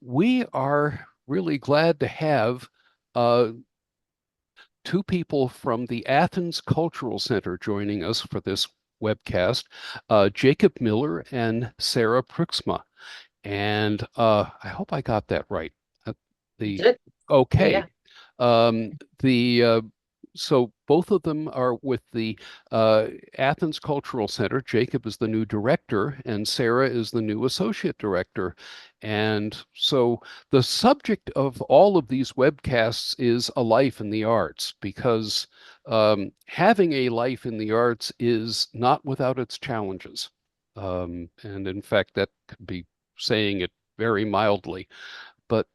We are really glad to have uh, two people from the Athens Cultural Center joining us for this webcast, Jacob Miller and Sara Pruiksma. And I hope I got that right. Uh, You the did. okay. Yeah. The So both of them are with the uh, Athens Cultural Center. Jacob is the new director, and Sara is the new associate director. And so the subject of all of these webcasts is a life in the arts, because having a life in the arts is not without its challenges. And in fact, that could be saying it very mildly. But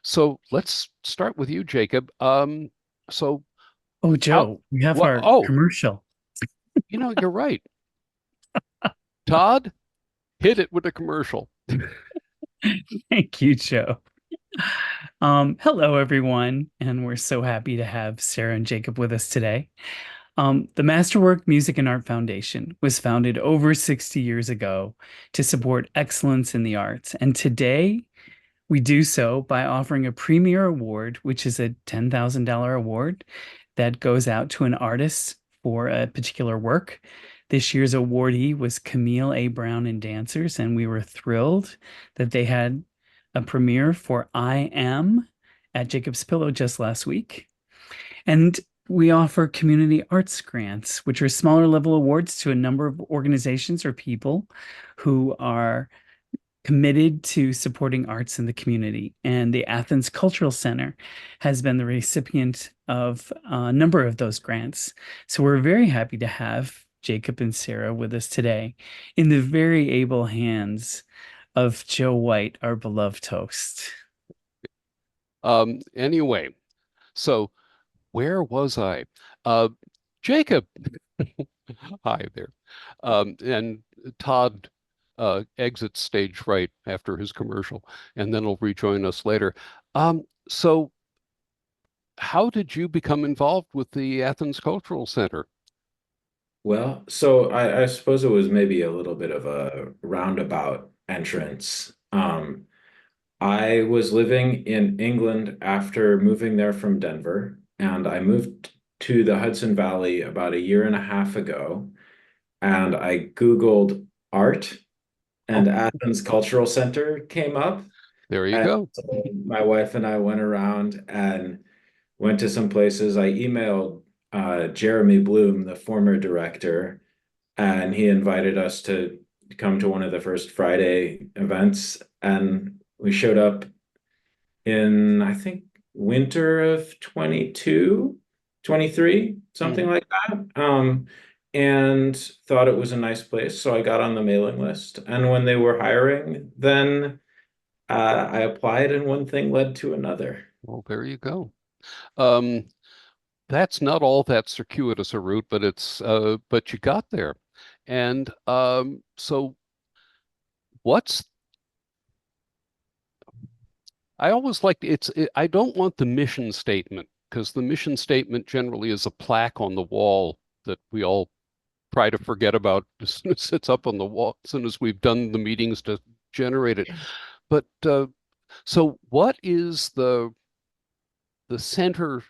so let's start with you, Jacob. So Oh, how, Joe, we have what, our oh, commercial. you're right. Todd, hit it with a commercial. Thank you, Joe. Hello, everyone, and we're so happy to have Sarah and Jacob with us today. The Masterwork Music and Art Foundation was founded over 60 years ago to support excellence in the arts, and today we do so by offering a Premier Award, which is a $10,000 award that goes out to an artist for a particular work. This year's awardee was Camille A. Brown and Dancers, and we were thrilled that they had a premiere for I Am at Jacob's Pillow just last week. And we offer community arts grants, which are smaller level awards to a number of organizations or people who are committed to supporting arts in the community. And the Athens Cultural Center has been the recipient of a number of those grants. So we're very happy to have Jacob and Sara with us today in the very able hands of Joe White, our beloved host. Anyway, so where was I? Uh, Jacob, hi there. And Todd exits stage right after his commercial, and then he'll rejoin us later. So how did you become involved with the Athens Cultural Center? Well, so I suppose it was maybe a little bit of a roundabout entrance. I was living in England after moving there from Denver, and I moved to the Hudson Valley about a year and a half ago, and I Googled art, and Oh, Athens Cultural Center came up, there you and go. so my wife and I went around and went to some places. I emailed Jeremy Bloom, the former director, and he invited us to come to one of the first Friday events. And we showed up in, I think, winter of 22, 23, something Mhm. like that. And thought it was a nice place. So I got on the mailing list. And when they were hiring, then I applied, and one thing led to another. Well, there you go. Um, that's not all that circuitous a route, but but you got there. And so what's I always like I don't want the mission statement, because the mission statement generally is a plaque on the wall that we all try to forget about as soon as it's up on the wall, as soon as we've done the meetings to generate it. But so what is the center,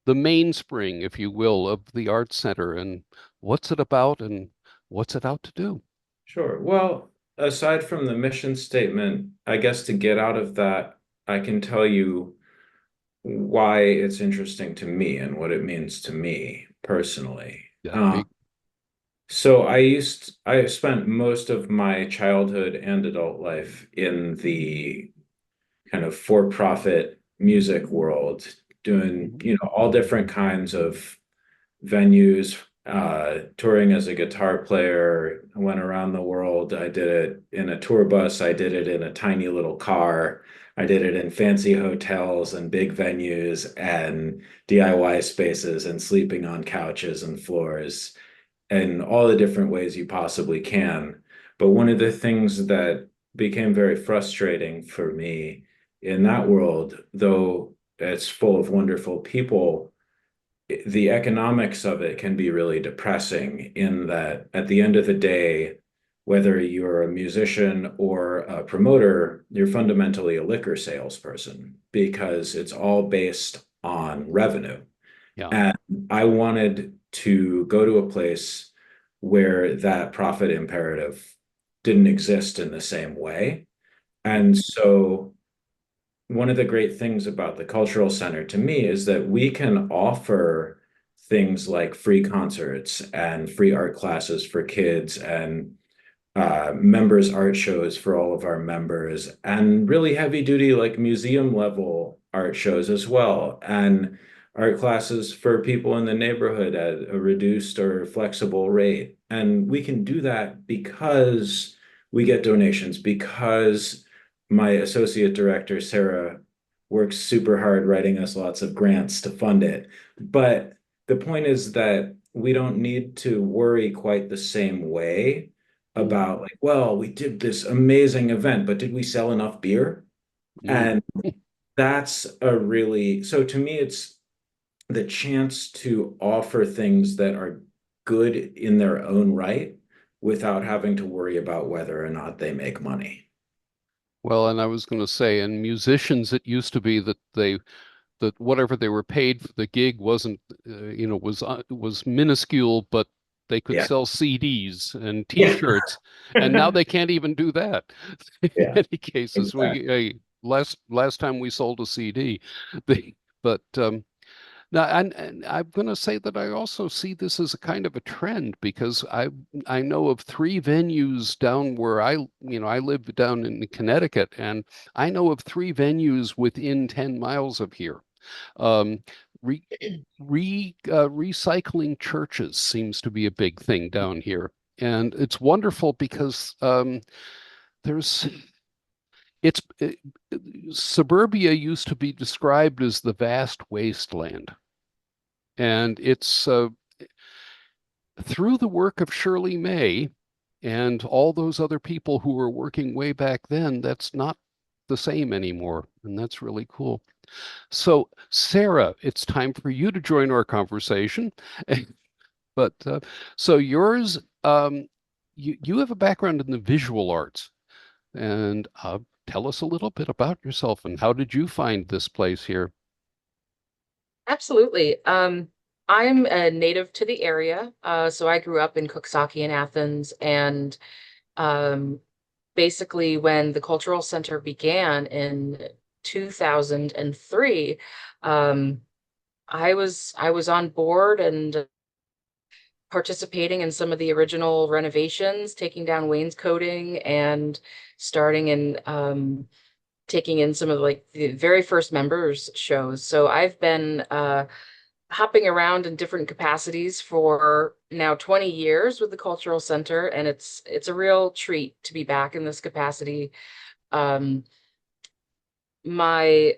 the mainspring, if you will, of the Arts Center, and what's it about, and what's it out to do? Sure. Well, aside from the mission statement, I guess to get out of that, I can tell you why it's interesting to me and what it means to me personally. That'd be So I spent most of my childhood and adult life in the kind of for-profit music world, doing, Mhm. all different kinds of venues, touring as a guitar player. I went around the world. I did it in a tour bus. I did it in a tiny little car. I did it in fancy hotels and big venues and DIY spaces and sleeping on couches and floors and all the different ways you possibly can. But one of the things that became very frustrating for me in that world, though it's full of wonderful people, the economics of it can be really depressing in that at the end of the day, whether you're a musician or a promoter, you're fundamentally a liquor salesperson because it's all based on revenue. Yeah. And I wanted to go to a place where that profit imperative didn't exist in the same way. Mm. And so one of the great things about the cultural center to me is that we can offer things like free concerts and free art classes for kids and members art shows for all of our members and really heavy duty like museum level art shows as well and art classes for people in the neighborhood at a reduced or flexible rate. And we can do that because we get donations, because my associate director Sarah works super hard writing us lots of grants to fund it. But the point is that we don't need to worry quite the same way Mm. about like, well, we did this amazing event, but did we sell enough beer? Mm. And that's a really, so to me, it's the chance to offer things that are good in their own right without having to worry about whether or not they make money. Well, and I was going to say, and musicians, it used to be that that whatever they were paid for the gig wasn't, was minuscule, but they could Yeah. sell CDs and Yeah. T-shirts, and now they can't even do that. In Yeah, many cases, exactly. last time we sold a CD, they, but now, and I'm going to say that I also see this as a kind of a trend because I know of three venues down where I live down in Connecticut, and I know of three venues within 10 miles of here. Um, re, Recycling churches seems to be a big thing down here, and it's wonderful because there's it's it, suburbia used to be described as the vast wasteland. And it's through the work of Shirley May and all those other people who were working way back then, that's not the same anymore. And that's really cool. So, Sarah, it's time for you to join our conversation. But so yours, you have a background in the visual arts, and tell us a little bit about yourself and how did you find this place here? Absolutely. I'm a native to the area, so I grew up in Cooksaki in Athens, and um, basically when the Cultural Center began in 2003, um, I was on board and participating in some of the original renovations, taking down wainscoting and starting in taking in some of like the very first members shows. So I've been hopping around in different capacities for now 20 years with the Cultural Center, and it's a real treat to be back in this capacity. Um, my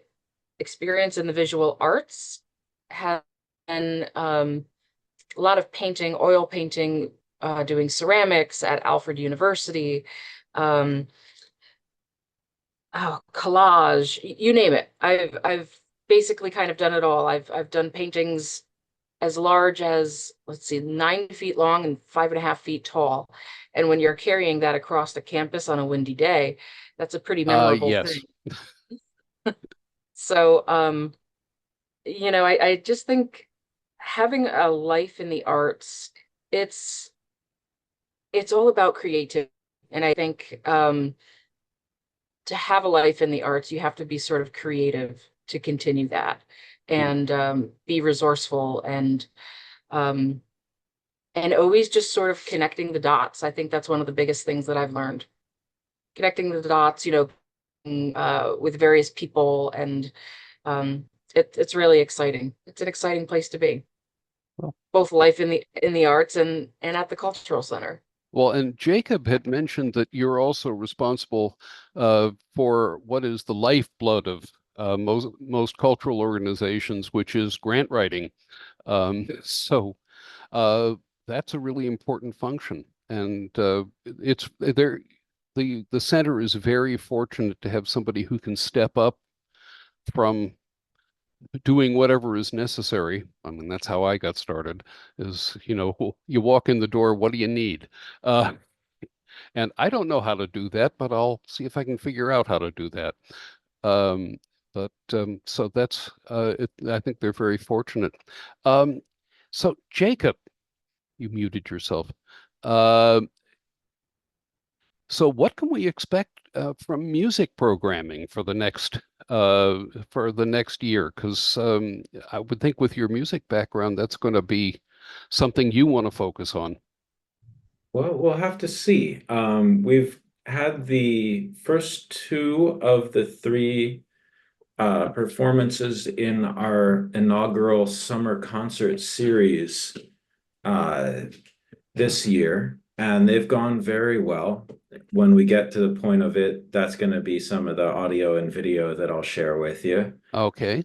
experience in the visual arts has been a lot of painting, oil painting, doing ceramics at Alfred University, um, oh, collage, you name it. I've basically kind of done it all. I've done paintings as large as, let's see, 9 feet long and 5.5 feet tall. And when you're carrying that across the campus on a windy day, that's a pretty memorable Yes. thing. So, I just think having a life in the arts, it's it's all about creativity. And I think to have a life in the arts, you have to be sort of creative to continue that Mm. and be resourceful um, and always just sort of connecting the dots. I think that's one of the biggest things that I've learned. Connecting the dots, with various people, and it's really exciting. It's an exciting place to be, Well, both life in the arts and at the cultural center. well, and Jacob had mentioned that you're also responsible for what is the lifeblood of most cultural organizations, which is grant writing. So that's a really important function, and it's there. The center is very fortunate to have somebody who can step up from doing whatever is necessary. I mean, that's how I got started, is, you walk in the door, what do you need? Uh, And I don't know how to do that, but I'll see if I can figure out how to do that. Um, so that's I think they're very fortunate. Um, so Jacob, you muted yourself. Uh, so what can we expect from music programming for the next year? Because I would think with your music background, that's going to be something you want to focus on. Well, we'll have to see. We've had the first two of the three performances in our inaugural summer concert series uh, this year, and they've gone very well. When we get to the point of it, that's going to be some of the audio and video that I'll share with you. Okay.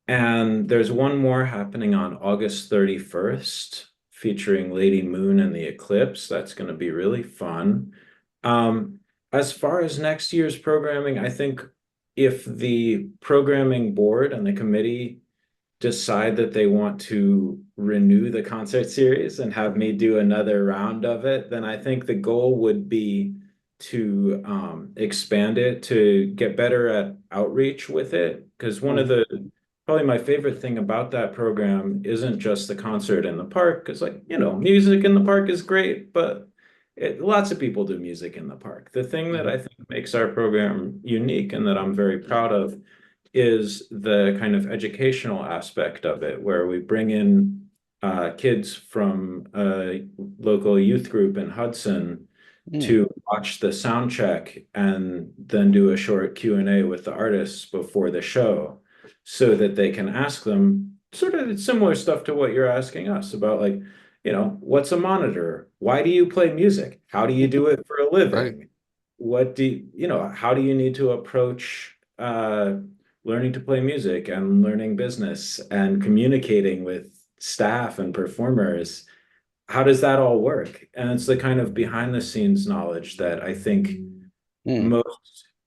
And there's one more happening on August 31st, featuring Lady Moon and the Eclipse. That's going to be really fun. Um, as far as next year's programming, I think if the programming board and the committee decide that they want to renew the concert series and have me do another round of it, then I think the goal would be to expand it to get better at outreach with it. Because one of Mm, the probably my favorite thing about that program isn't just the concert in the park, because like, music in the park is great, but lots of people do music in the park. The thing that mhm, I think makes our program unique and that I'm very proud of is the kind of educational aspect of it, where we bring in kids from a local youth group in Hudson mm, to watch the sound check and then do a short Q&A with the artists before the show so that they can ask them sort of similar stuff to what you're asking us about, like, what's a monitor? Why do you play music? How do you do it for a right. living? How do you need to approach learning to play music and learning business and communicating with staff and performers? How does that all work? And it's the kind of behind the scenes knowledge that I think Mm,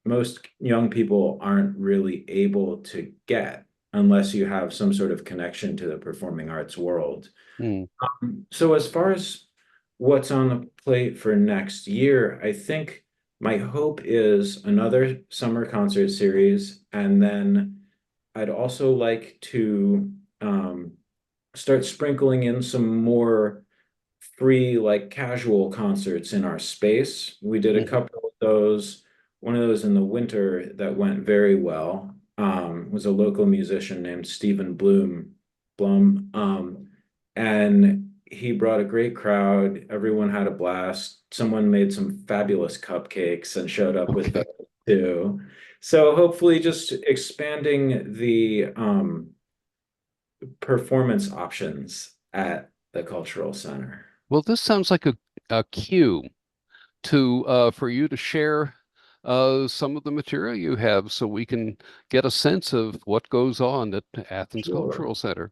most young people aren't really able to get unless you have some sort of connection to the performing arts world. mm, So as far as what's on the plate for next year, I think my hope is another summer concert series, and then I'd also like to start sprinkling in some more free, like casual concerts in our space. We did a mhm. couple of those. One of those in the winter that went very well was a local musician named Stephen Blum. And he brought a great crowd. Everyone had a blast. Someone made some fabulous cupcakes and showed up with Okay. those too. So hopefully just expanding the performance options at the cultural center. Well, this sounds like a cue to for you to share some of the material you have so we can get a sense of what goes on at Athens Sure. Cultural Center.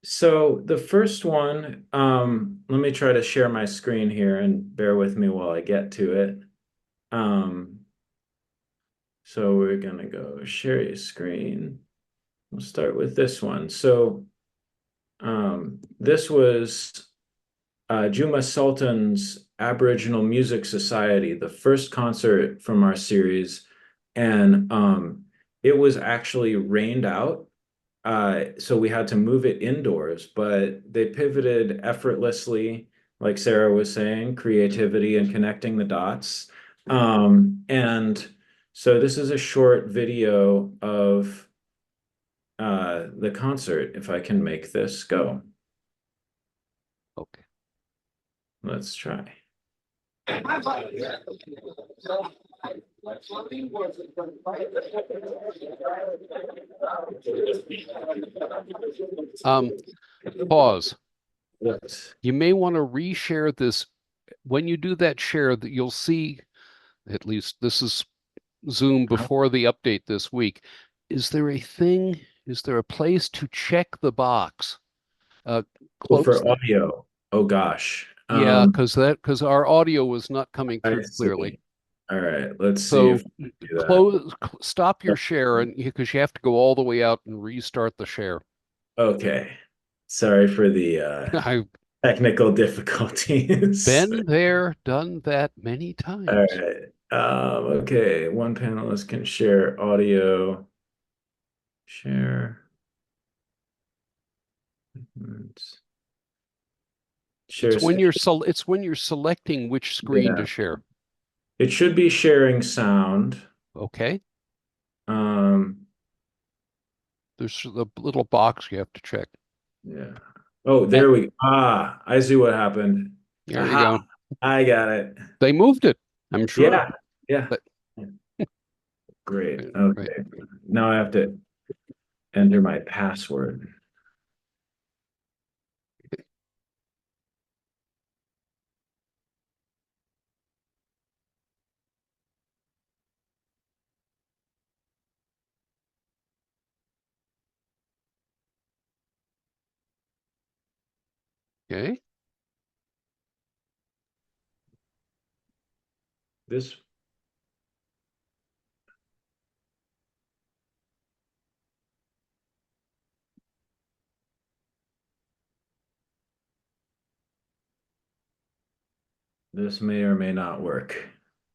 So the first one, let me try to share my screen here and bear with me while I get to it. Um, so we're gonna go share your screen. We'll start with this one. So this was Juma Sultan's Aboriginal Music Society, the first concert from our series, and it was actually rained out. So we had to move it indoors, but they pivoted effortlessly, like Sarah was saying, creativity and connecting the dots. And so this is a short video of the concert, if I can make this go. Okay. Let's try. Um, Pause. Yes. You may want to reshare this. When you do that share, that you'll see, at least this is Zoom before the update this week. Is there a thing? Is there a place to check the box? Uh, Oh, close for the, audio. Oh gosh. yeah, because our audio was not coming I through clearly. see. All right, let's see So if we can do that. stop your share, and because you have to go all the way out and restart the share. Okay. Sorry for the I technical difficulties. Been there, done that many All times. right. Okay. One panelist can share audio. Share. Share. It's when you're selecting which screen Yeah. to share. It should be sharing sound. Okay. Um, There's a little box you have to check. yeah. Oh, And there we I see what happened. there you Aha, go. I got it. They moved it, I'm sure. Yeah, yeah. But Great. right, right. Okay. Now I have to enter my password. Okay. This this may or may not work.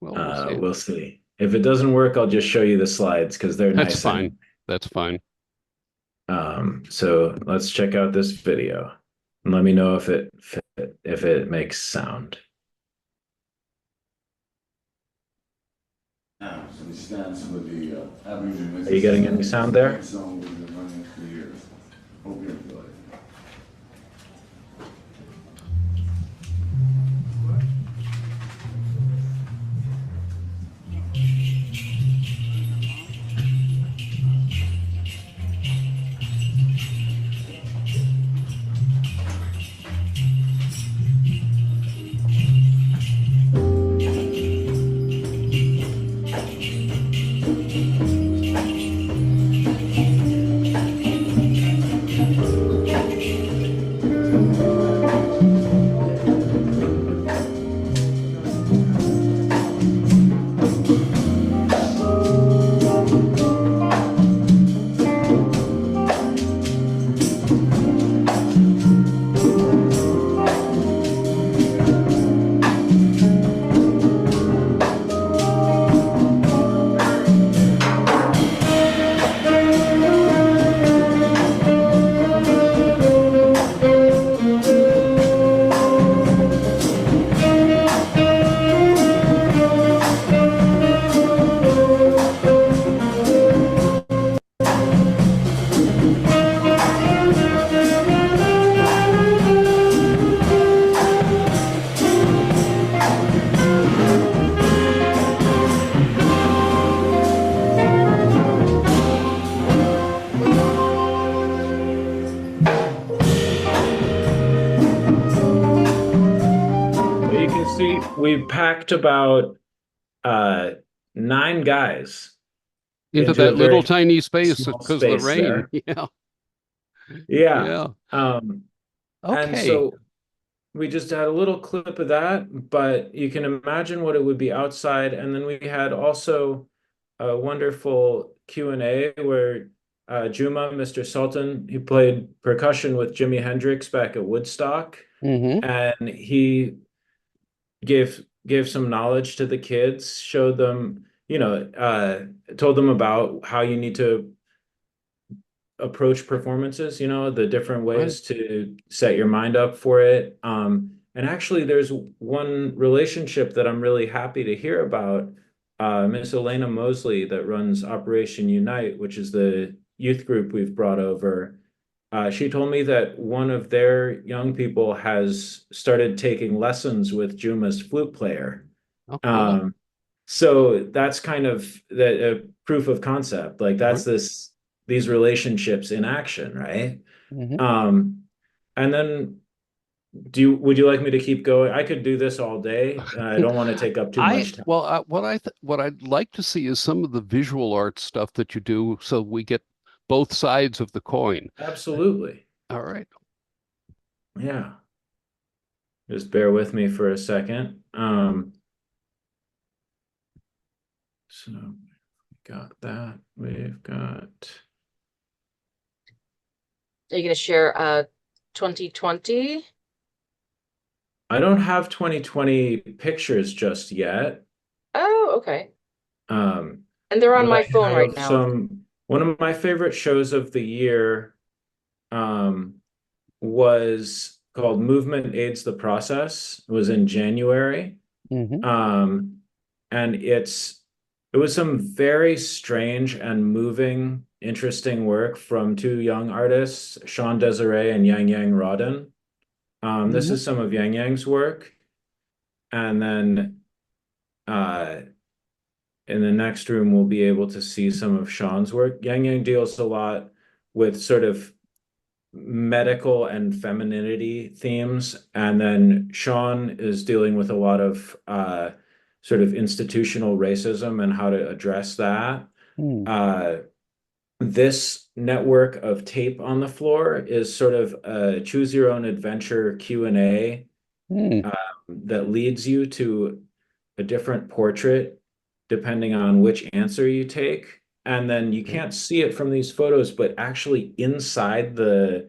Well, we'll see. We'll see. If it doesn't work, I'll just show you the slides because they're That's nice fine. and That's fine. so let's check out this video and let me know if it makes sound. Now, so we stand some of the Aboriginal. Are you getting any sound there? Song we've been running for years. Hope you enjoy it. You can see we packed about 9 guys Into into a that little very tiny space small because of the space rain. there. Yeah. Yeah. Yeah. And Okay. so we just had a little clip of that, but you can imagine what it would be outside. And then we had also a wonderful Q&A where Juma, Mr. Sultan, he played percussion with Jimi Hendrix back at Woodstock, Mm-hmm. and he gave some knowledge to the kids, showed them, told them about how you need to approach performances, the different Right. ways to set your mind up for it. And actually, there's one relationship that I'm really happy to hear about. Miss Elena Mosley, that runs Operation Unite, which is the youth group we've brought over. She told me that one of their young people has started taking lessons with Juma's flute player. Oh, cool. Um, so that's kind of the proof of concept. Like that's Right. these relationships in action, right? Mm-hmm. And then would you like me to keep going? I could do this all day. I don't want to take up too much time. What I'd like to see is some of the visual art stuff that you do, so we get both sides of the coin. Absolutely. All right. Yeah. Just bear with me for a second. So got that. We've got. Are you going to share 2020? I don't have 2020 pictures just yet. Oh, okay. Um, And they're on but my I phone right have now. one of my favorite shows of the year, um, was called Movement Aids the Process. It was in January. Hmm. Um, and it was some very strange and moving, interesting work from two young artists, Sean Desiree and Yang Yang Rodden. This Hmm. is some of Yang Yang's work. And then uh, in the next room, we'll be able to see some of Sean's work. Yang Yang deals a lot with sort of medical and femininity themes. And then Sean is dealing with a lot of sort of institutional racism and how to address that. Mm. Uh, this network of tape on the floor is sort of a choose your own adventure Q&A Mm. that leads you to a different portrait depending on which answer you take. And then you Okay. can't see it from these photos, but actually inside the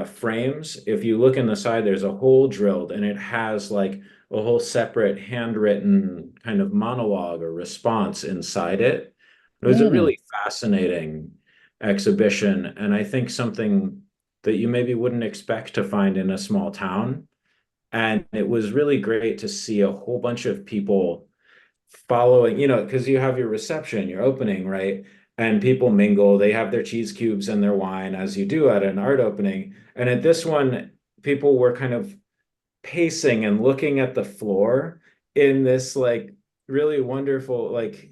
frames, if you look in the side, there's a hole drilled and it has like a whole separate handwritten kind of monologue or response inside it. It was a Mm. really fascinating exhibition, and I think something that you maybe wouldn't expect to find in a small town. And it was really great to see a whole bunch of people following, because you have your reception, your opening, right? And people mingle, they have their cheese cubes and their wine, as you do at an art opening. And at this one, people were kind of pacing and looking at the floor in this like really wonderful, like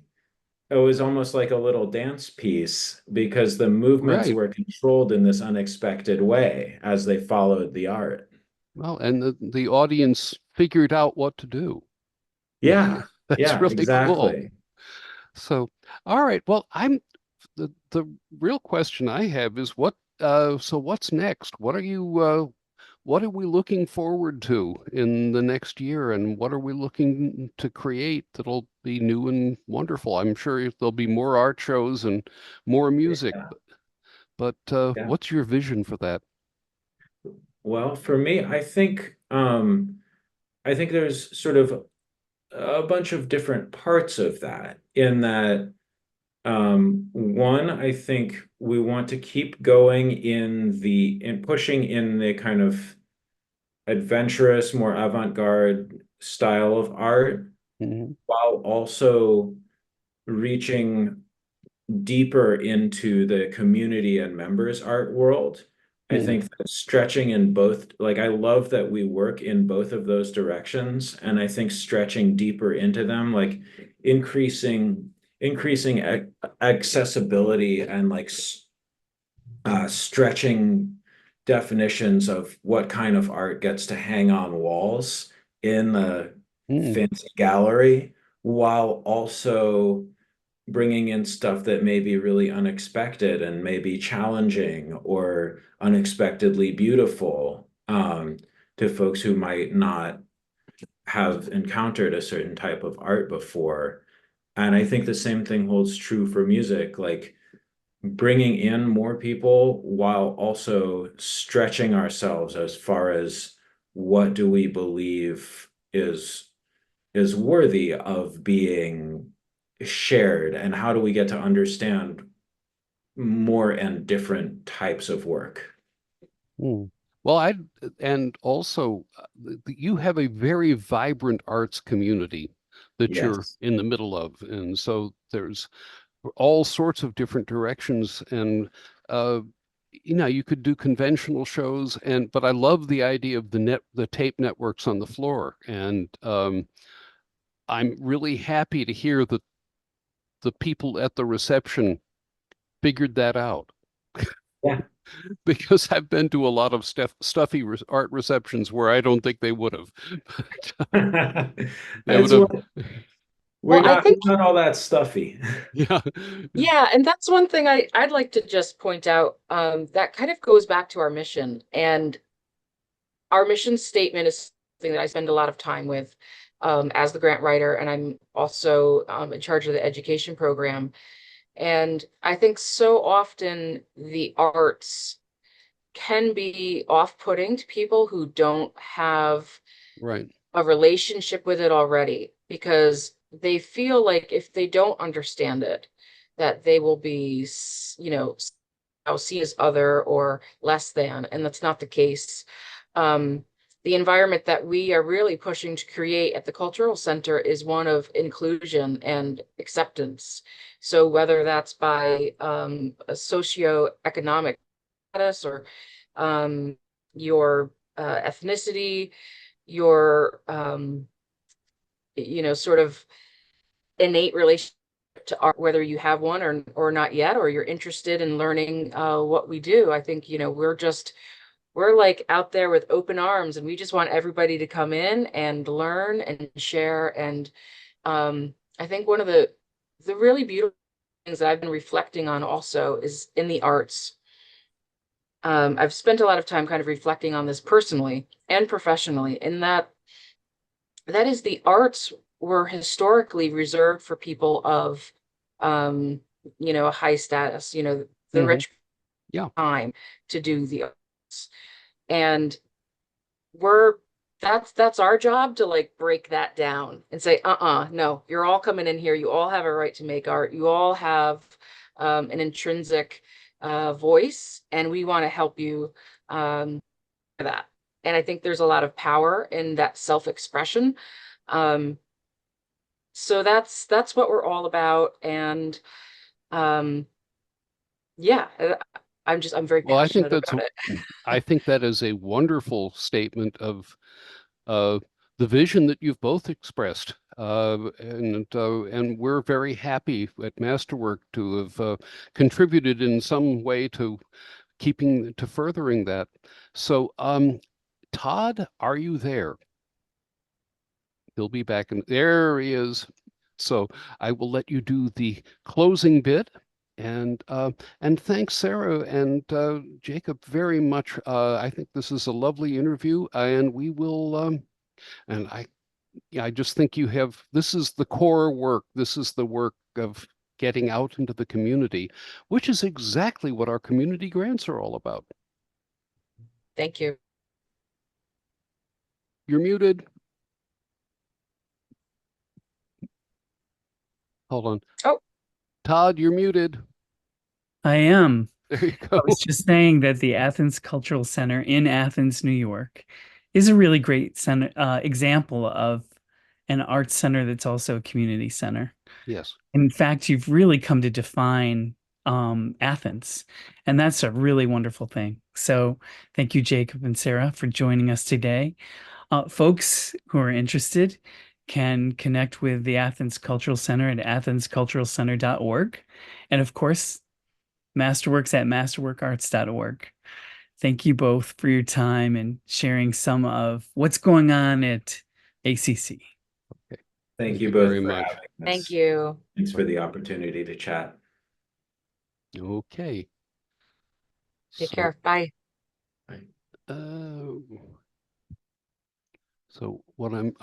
it was almost like a little dance piece because the movements Right. were controlled in this unexpected way as they followed the art. Well, and the audience figured out what to do. Yeah, That's yeah, really cool. exactly. So, all right. Well, the real question I have is so what's next? What are we looking forward to in the next year, and what are we looking to create that'll be new and wonderful? I'm sure there'll be more art shows and more music, Yeah, but yeah. what's your vision for that? Well, for me, I think there's sort of a bunch of different parts of that in that one, I think we want to keep going in pushing in the kind of adventurous, more avant-garde style of art Hmm. while also reaching deeper into the community and members art world. I Hmm. think that stretching in both, like I love that we work in both of those directions, and I think stretching deeper into them, like increasing accessibility and like stretching definitions of what kind of art gets to hang on walls in the Hmm. fancy gallery, while also bringing in stuff that may be really unexpected and maybe challenging or unexpectedly beautiful, to folks who might not have encountered a certain type of art before. And I think the same thing holds true for music, like bringing in more people while also stretching ourselves as far as what do we believe is worthy of being shared, and how do we get to understand more and different types of work. Hmm. Well, and also you have a very vibrant arts community that you're Yes. in the middle of, and so there's all sorts of different directions, and uh, you could do conventional shows, but I love the idea of the tape networks on the floor, and I'm really happy to hear that the people at the reception figured that out. Yeah. Because I've been to a lot of stuffy art receptions where I don't think they would have. They would That's have, what Well, I we're think, not all that stuffy. yeah. yeah, and that's one thing I'd like to just point out, that kind of goes back to our mission. And our mission statement is something that I spend a lot of time with, as the grant writer, and I'm also in charge of the education program. And I think so often the arts can be off-putting to people who don't have Right. a relationship with it already, because they feel like if they don't understand it, that they will be, seen as other or less than, and that's not the case. Um, the environment that we are really pushing to create at the Cultural Center is one of inclusion and acceptance. So whether that's by a socioeconomic status, or your ethnicity, your sort of innate relationship to art, whether you have one or not yet, or you're interested in learning what we do. I think, we're like out there with open arms, and we just want everybody to come in and learn and share. And I think one of the really beautiful things that I've been reflecting on also is in the arts. I've spent a lot of time kind of reflecting on this personally and professionally, in that is, the arts were historically reserved for people of a high status, the Mhm. rich Yeah. time to do the arts. And we're that's our job, to like break that down and say, no, you're all coming in here, you all have a right to make art, you all have an intrinsic voice, and we want to help you that. And I think there's a lot of power in that self-expression. Um, so that's what we're all about. And um, yeah, I'm very Well, passionate about it. I think that is a wonderful statement of uh, the vision that you've both expressed. And we're very happy at Masterwork to have contributed in some way to furthering that. So, Todd, are you there? He'll be back in. There he is. So I will let you do the closing bit. And thanks, Sarah and Jacob, very much. I think this is a lovely interview, and we will. And I, yeah, I just think you have. This is the core work. This is the work of getting out into the community, which is exactly what our community grants are all about. Thank you. You're muted. Hold on. Oh. Todd, you're muted. I am. There you I go. was just saying that the Athens Cultural Center in Athens, New York, is a really great example of an arts center that's also a community center. Yes. In fact, you've really come to define Athens, and that's a really wonderful thing. So thank you, Jacob and Sarah, for joining us today. Folks who are interested can connect with the Athens Cultural Center at athensculturalcenter.org. And of course, Masterworks at masterworkarts.org. Thank you both for your time and sharing some of what's going on at ACC. Okay. Thank Thank you you both very for much. having us. Thank you. Thanks for the opportunity to chat. Okay. Take So, care. Bye. uh, so what I'm